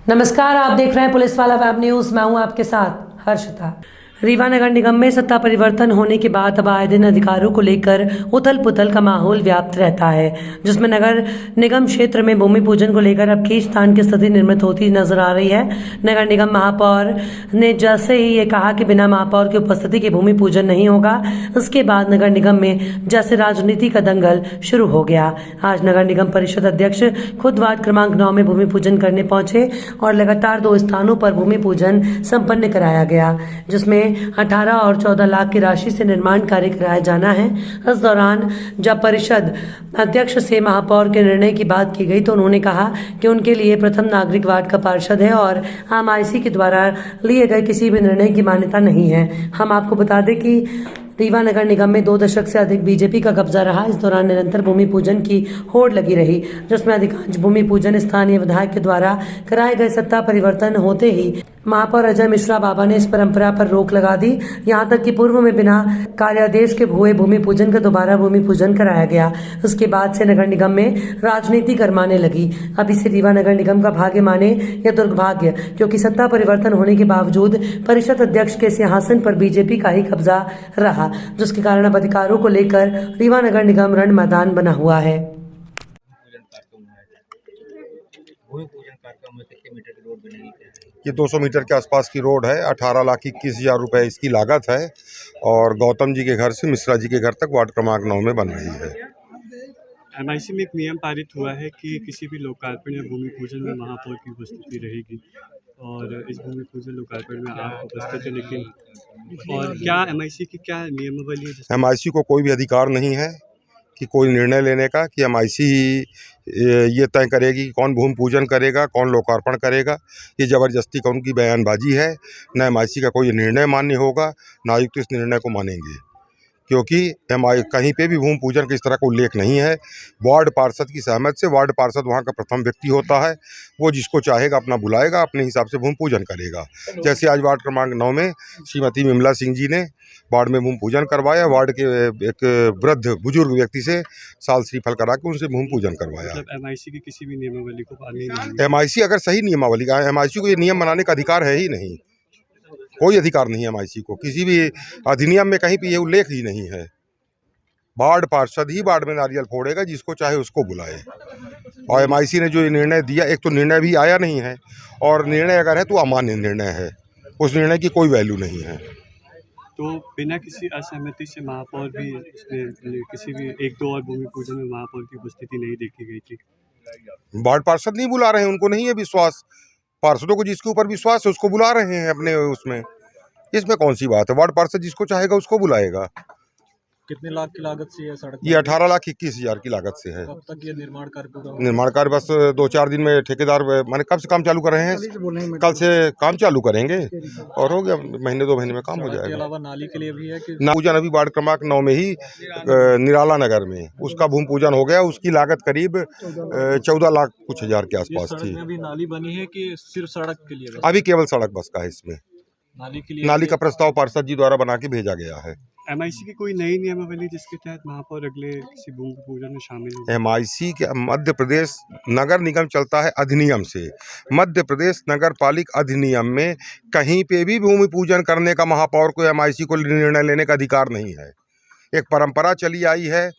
नमस्कार, आप देख रहे हैं पुलिस वाला वेब न्यूज। मैं हूं आपके साथ हर्षिता। रीवा नगर निगम में सत्ता परिवर्तन होने के बाद अब आए दिन अधिकारों को लेकर उथल पुथल का माहौल व्याप्त रहता है, जिसमें नगर निगम क्षेत्र में भूमि पूजन को लेकर अब खींचतान की स्थिति निर्मित होती नजर आ रही है। नगर निगम महापौर ने जैसे ही ये कहा कि बिना महापौर की उपस्थिति के भूमि पूजन नहीं होगा, उसके बाद नगर निगम में जैसे राजनीति का दंगल शुरू हो गया। आज नगर निगम परिषद अध्यक्ष खुद वार्ड क्रमांक 9 में भूमि पूजन करने पहुंचे और लगातार 2 स्थानों पर भूमि पूजन संपन्न कराया गया, जिसमें 18 और 14 लाख की राशि से निर्माण कार्य कराया जाना है। इस दौरान जब परिषद अध्यक्ष से महापौर के निर्णय की बात की गई तो उन्होंने कहा कि उनके लिए प्रथम नागरिक वार्ड का पार्षद है और आम आईसी के द्वारा लिए गए किसी भी निर्णय की मान्यता नहीं है। हम आपको बता दें कि रीवा नगर निगम में 2 दशक से अधिक बीजेपी का कब्जा रहा। इस दौरान निरंतर भूमि पूजन की होड़ लगी रही, जिसमें अधिकांश भूमि पूजन स्थानीय विधायक के द्वारा कराए गए सत्ता परिवर्तन होते ही महापौर अजय मिश्रा बाबा ने इस परंपरा पर रोक लगा दी। यहां तक कि पूर्व में बिना कार्यादेश के हुए भूमि पूजन का दोबारा भूमि पूजन कराया गया। उसके बाद से नगर निगम में राजनीति गरमाने लगी। अब इसे रीवा नगर निगम का भाग्य माने या दुर्भाग्य, क्योंकि सत्ता परिवर्तन होने के बावजूद परिषद अध्यक्ष के सिंहासन पर बीजेपी का ही कब्जा रहा, जिसके कारण अब अधिकारों को लेकर रीवा नगर निगम रण मैदान बना हुआ है। ये 200 मीटर के आसपास की रोड है। 18,21,000 रुपए इसकी लागत है और गौतम जी के घर से मिश्रा जी के घर तक वार्ड क्रमांक 9 में बन रही है। एमआईसी में एक नियम पारित हुआ है कि किसी भी लोकार्पण या भूमि पूजन में महापौर की उपस्थिति रहेगी, और इस भूमि पूजन लोकार्पण में आप उपस्थित हैं, लेकिन और क्या एमआईसी की क्या नियमावली है? एमआईसी को कोई भी अधिकार नहीं है कि कोई निर्णय लेने का कि एमआईसी ये तय करेगी कि कौन भूमि पूजन करेगा, कौन लोकार्पण करेगा। ये ज़बरदस्ती का उनकी बयानबाजी है। न एमआईसी का कोई निर्णय मान्य होगा, ना आयुक्त इस निर्णय को मानेंगे, क्योंकि कहीं पे भी भूमि पूजन के इस तरह का उल्लेख नहीं है। वार्ड पार्षद की सहमति से वार्ड पार्षद वहाँ का प्रथम व्यक्ति होता है। वो जिसको चाहेगा अपना बुलाएगा, अपने हिसाब से भूमि पूजन करेगा। जैसे आज वार्ड क्रमांक 9 में श्रीमती विमला सिंह जी ने वार्ड में भूमि पूजन करवाया। वार्ड के एक वृद्ध बुजुर्ग व्यक्ति से साल श्रीफल करा के उनसे भूमि पूजन करवाया। मतलब एमआईसी की किसी भी नियमावली को पालना नहीं है। एमआईसी अगर सही नियमावली का, एमआईसी को ये नियम बनाने का अधिकार है ही नहीं। कोई अधिकार नहीं है एमआईसी को, किसी भी अधिनियम में कहीं भी ये उल्लेख ही नहीं है। वार्ड पार्षद ही वार्ड में नारियल फोड़ेगा, जिसको चाहे उसको बुलाए। और एमआईसी ने जो ये निर्णय दिया, एक तो निर्णय भी आया नहीं है, और निर्णय अगर है तो अमान्य निर्णय है। उस निर्णय की कोई वैल्यू नहीं है। तो बिना किसी असहमति से महापौर भी इसमें किसी भी 1-2 और भूमि पूजन में महापौर की उपस्थिति नहीं देखी गई थी। वार्ड पार्षद नहीं बुला रहे हैं, उनको नहीं है विश्वास। पार्षदों को जिसके ऊपर विश्वास है उसको बुला रहे हैं अपने उसमें। इसमें कौन सी बात है? वार्ड पार्षद जिसको चाहेगा उसको बुलाएगा। कितने लाख की लागत से ये सड़क? ये 18,21,000 की लागत से है। कब तक ये निर्माण कार्य पूरा होगा? निर्माण कार्य बस 2-4 दिन में ठेकेदार माने कब से काम चालू कर रहे हैं? कल से काम चालू करेंगे और हो गया, महीने 2 महीने में काम हो सड़क के जाएगा। अलावा नाली के लिए भी है कि ना पूजन अभी वार्ड क्रमांक 9 में ही निराला नगर में उसका भूमि पूजन हो गया। उसकी लागत करीब 14 लाख कुछ हजार के आसपास सड़क थी। में भी नाली बनी है कि सिर्फ सड़क के लिए? अभी केवल सड़क बस का है। इसमें नाली के लिए नाली का प्रस्ताव पार्षद जी द्वारा बना के भेजा गया है। एमआईसी की कोई नई नियमावली जिसके तहत महापौर अगले किसी भूमि पूजन में शामिल हो? एमआईसी के मध्य प्रदेश नगर निगम चलता है अधिनियम से। मध्य प्रदेश नगर पालिक अधिनियम में कहीं पे भी भूमि पूजन करने का महापौर को एमआईसी को निर्णय लेने का अधिकार नहीं है। एक परंपरा चली आई है,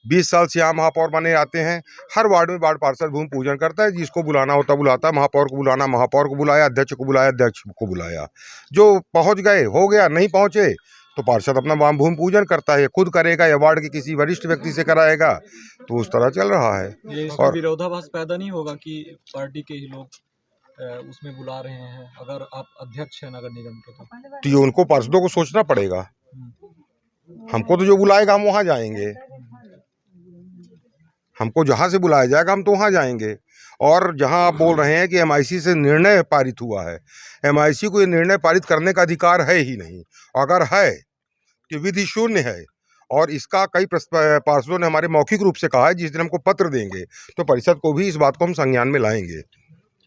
20 साल से यहाँ महापौर बने आते हैं। हर वार्ड में वार्ड पार्षद भूमि पूजन करता है, जिसको बुलाना होता बुलाता है। महापौर को बुलाना महापौर को बुलाया, अध्यक्ष को बुलाया अध्यक्ष को बुलाया। जो पहुँच गए हो गया, नहीं पहुँचे तो पार्षद अपना वहाँ भूमि पूजन करता है, खुद करेगा या वार्ड के किसी वरिष्ठ व्यक्ति से कराएगा। तो उस तरह चल रहा है। ये और विरोधाभास पैदा नहीं होगा कि पार्टी के ही लोग उसमें बुला रहे हैं, अगर आप अध्यक्ष हैं नगर निगम के? तो ये उनको पार्षदों को सोचना पड़ेगा। हमको तो जो बुलाएगा हम वहाँ जाएंगे। हमको जहाँ से बुलाया जाएगा हम तो वहाँ जाएंगे। और जहाँ आप बोल रहे हैं कि एमआईसी से निर्णय पारित हुआ है, एमआईसी को ये निर्णय पारित करने का अधिकार है ही नहीं। अगर है कि विधि शून्य है, और इसका कई पार्षदों ने हमारे मौखिक रूप से कहा है, जिस दिन हमको पत्र देंगे तो परिषद को भी इस बात को हम संज्ञान में लाएंगे।